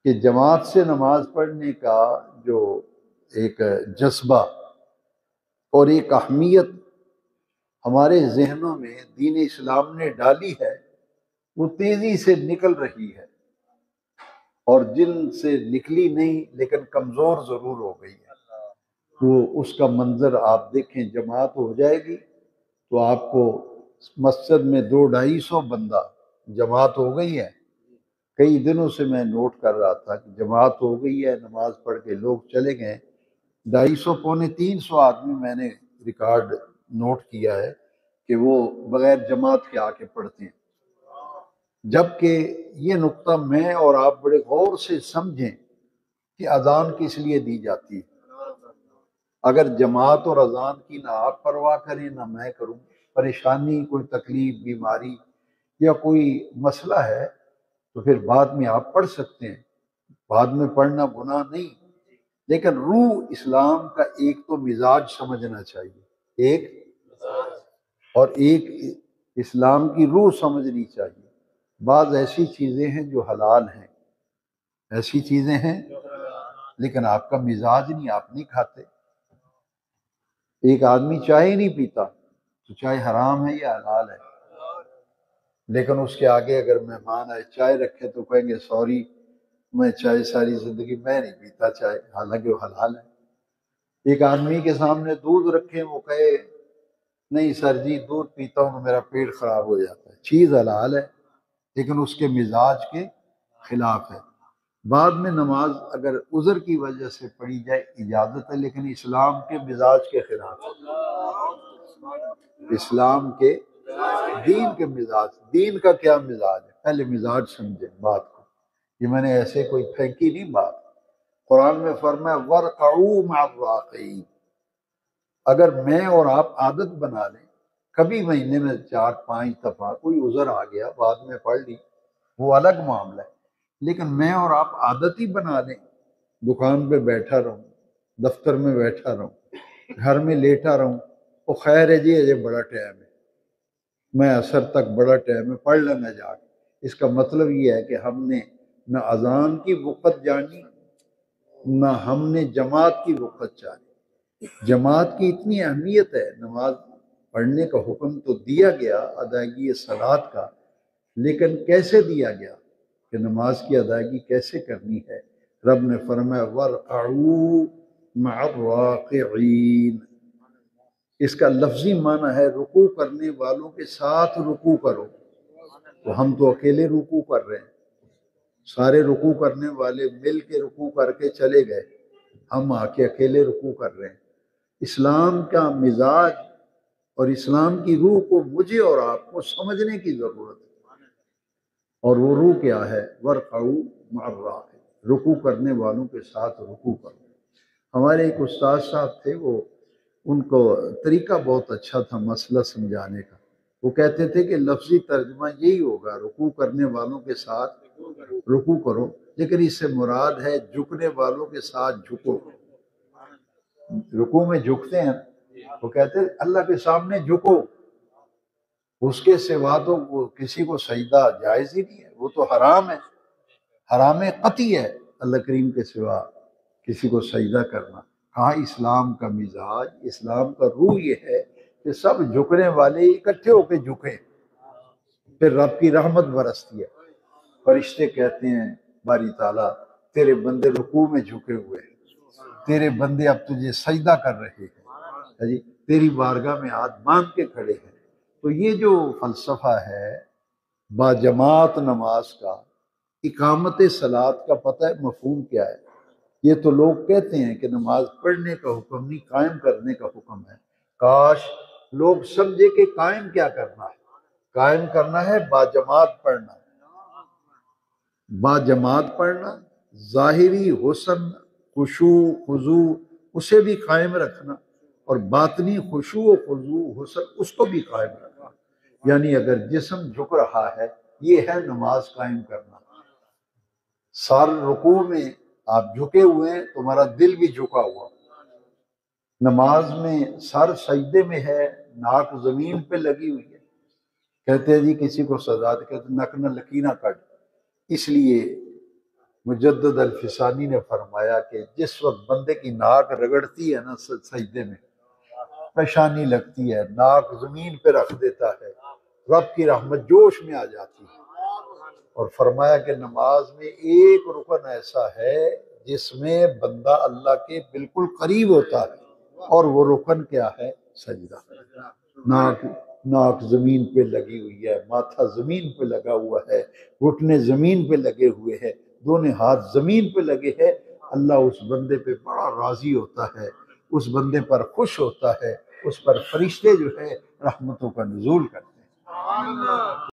کہ جماعت سے نماز پڑھنے کا جو ایک جذبہ اور ایک اہمیت ہمارے ذہنوں میں دین اسلام نے ڈالی ہے وہ تیزی سے نکل رہی ہے، اور جن سے نکلی نہیں لیکن کمزور ضرور ہو گئی ہے۔ وہ اس کا منظر آپ دیکھیں، جماعت ہو جائے گی تو آپ کو مسجد میں 200-250 بندہ جماعت ہو گئی ہے۔ کئی دنوں سے میں نوٹ کر رہا تھا کہ جماعت ہو گئی ہے، نماز پڑھ کے لوگ چلے گئے، 250-300 آدمی میں نے ریکارڈ نوٹ کیا ہے کہ وہ بغیر جماعت کے آ کے پڑھتے ہیں، جبکہ یہ نقطہ میں اور آپ بڑے غور سے سمجھیں کہ اذان کس لیے دی جاتی ہے۔ اگر جماعت اور اذان کی نہ آپ پرواہ کریں نہ میں کروں، پریشانی، کوئی تکلیف، بیماری یا کوئی مسئلہ ہے تو پھر بعد میں آپ پڑھ سکتے ہیں، بعد میں پڑھنا گناہ نہیں، لیکن روح اسلام کا ایک تو مزاج سمجھنا چاہیے، اور ایک اسلام کی روح سمجھنی چاہیے۔ بعض ایسی چیزیں ہیں جو حلال ہیں، ایسی چیزیں ہیں لیکن آپ کا مزاج نہیں، آپ نہیں کھاتے۔ ایک آدمی چائے نہیں پیتا تو چائے حرام ہے یا حلال ہے، لیکن اس کے آگے اگر مہمان آئے چائے رکھے تو کہیں گے سوری میں چائے ساری زندگی میں نہیں پیتا چائے، حالانکہ وہ حلال ہے۔ ایک آدمی کے سامنے دودھ رکھے وہ کہے نہیں سر جی دودھ پیتا ہوں تو میرا پیٹ خراب ہو جاتا ہے، چیز حلال ہے لیکن اس کے مزاج کے خلاف ہے۔ بعد میں نماز اگر عذر کی وجہ سے پڑھی جائے اجازت ہے، لیکن اسلام کے مزاج کے خلاف ہے۔ اسلام کے دین کے مزاج، دین کا کیا مزاج ہے، پہلے مزاج سمجھیں بات کو، یہ میں نے ایسے کوئی پھینکی نہیں بات۔ قرآن میں فرمایا وَارْكَعُوا مَعَ الرَّاكِعِينَ، اگر میں اور آپ عادت بنا لیں، کبھی مہینے میں 4-5 دفعہ کوئی عذر آ گیا بعد میں پڑھ لی وہ الگ معاملہ ہے، لیکن میں اور آپ عادت ہی بنا لیں، دکان پہ بیٹھا رہوں، دفتر میں بیٹھا رہوں، گھر میں لیٹا رہوں، وہ خیر ہے جی یہ بڑا ٹائم ہے، میں عصر تک بڑا ٹائم ہے پڑھ لینا جا کے۔ اس کا مطلب یہ ہے کہ ہم نے نہ اذان کی وقت جانی نہ ہم نے جماعت کی وقت جانی۔ جماعت کی اتنی اہمیت ہے، نماز پڑھنے کا حکم تو دیا گیا ادائیگی صلات کا، لیکن کیسے دیا گیا کہ نماز کی ادائیگی کیسے کرنی ہے؟ رب نے فرمایا وَارْكَعُوا مَعَ الرَّاكِعِينَ، اس کا لفظی معنی ہے رکوع کرنے والوں کے ساتھ رکوع کرو۔ تو ہم تو اکیلے رکوع کر رہے ہیں، سارے رکوع کرنے والے مل کے رکوع کر کے چلے گئے، ہم آ کے اکیلے رکوع کر رہے ہیں۔ اسلام کا مزاج اور اسلام کی روح کو مجھے اور آپ کو سمجھنے کی ضرورت ہے، اور وہ روح کیا ہے؟ وَارْكَعُوا مَعَ الرَّاكِعِينَ، رکوع کرنے والوں کے ساتھ رکوع کرو۔ ہمارے ایک استاد صاحب تھے، وہ ان کو طریقہ بہت اچھا تھا مسئلہ سمجھانے کا، وہ کہتے تھے کہ لفظی ترجمہ یہی ہوگا رکوع کرنے والوں کے ساتھ رکوع کرو، لیکن اس سے مراد ہے جھکنے والوں کے ساتھ جھکو۔ رکوع میں جھکتے ہیں، وہ کہتے ہیں اللہ کے سامنے جھکو، اس کے سوا تو وہ کسی کو سجدہ جائز ہی نہیں ہے، وہ تو حرام ہے، حرام قطعی ہے اللہ کریم کے سوا کسی کو سجدہ کرنا۔ کہا اسلام کا مزاج، اسلام کا روح یہ ہے کہ سب جھکنے والے اکٹھے ہو کے جھکیں، پھر رب کی رحمت برستی ہے، فرشتے کہتے ہیں باری تعالیٰ تیرے بندے رکوع میں جھکے ہوئے ہیں، تیرے بندے اب تجھے سجدہ کر رہے ہیں، جی تیری بارگاہ میں ہاتھ باندھ کے کھڑے ہیں۔ تو یہ جو فلسفہ ہے با جماعت نماز کا، اقامت صلات کا پتہ ہے مفہوم کیا ہے؟ یہ تو لوگ کہتے ہیں کہ نماز پڑھنے کا حکم نہیں قائم کرنے کا حکم ہے، کاش لوگ سمجھے کہ قائم کیا کرنا ہے، قائم کرنا ہے با جماعت پڑھنا، با جماعت پڑھنا، ظاہری حسن خشوع خضوع اسے بھی قائم رکھنا، اور باطنی خشوع و خضوع حسن اس کو بھی قائم رکھنا۔ یعنی اگر جسم جھک رہا ہے یہ ہے نماز قائم کرنا، سر رکوع میں آپ جھکے ہوئے ہیں، تمہارا دل بھی جھکا ہوا، نماز میں سر سجدے میں ہے، ناک زمین پہ لگی ہوئی ہے، کہتے ہیں جی کسی کو سزا دے، کہتے نک نہ لکیریں کٹ، اس لیے مجدد الفسانی نے فرمایا کہ جس وقت بندے کی ناک رگڑتی ہے نا سجدے میں، پیشانی لگتی ہے، ناک زمین پہ رکھ دیتا ہے، رب کی رحمت جوش میں آ جاتی ہے۔ اور فرمایا کہ نماز میں ایک رکن ایسا ہے جس میں بندہ اللہ کے بالکل قریب ہوتا ہے، اور وہ رکن کیا ہے؟ سجدہ۔ ناک زمین پہ لگی ہوئی ہے، ماتھا زمین پہ لگا ہوا ہے، گھٹنے زمین پہ لگے ہوئے ہیں، دونوں ہاتھ زمین پہ لگے ہیں۔ اللہ اس بندے پہ بڑا راضی ہوتا ہے، اس بندے پر خوش ہوتا ہے، اس پر فرشتے جو ہے رحمتوں کا نزول کرتے ہیں۔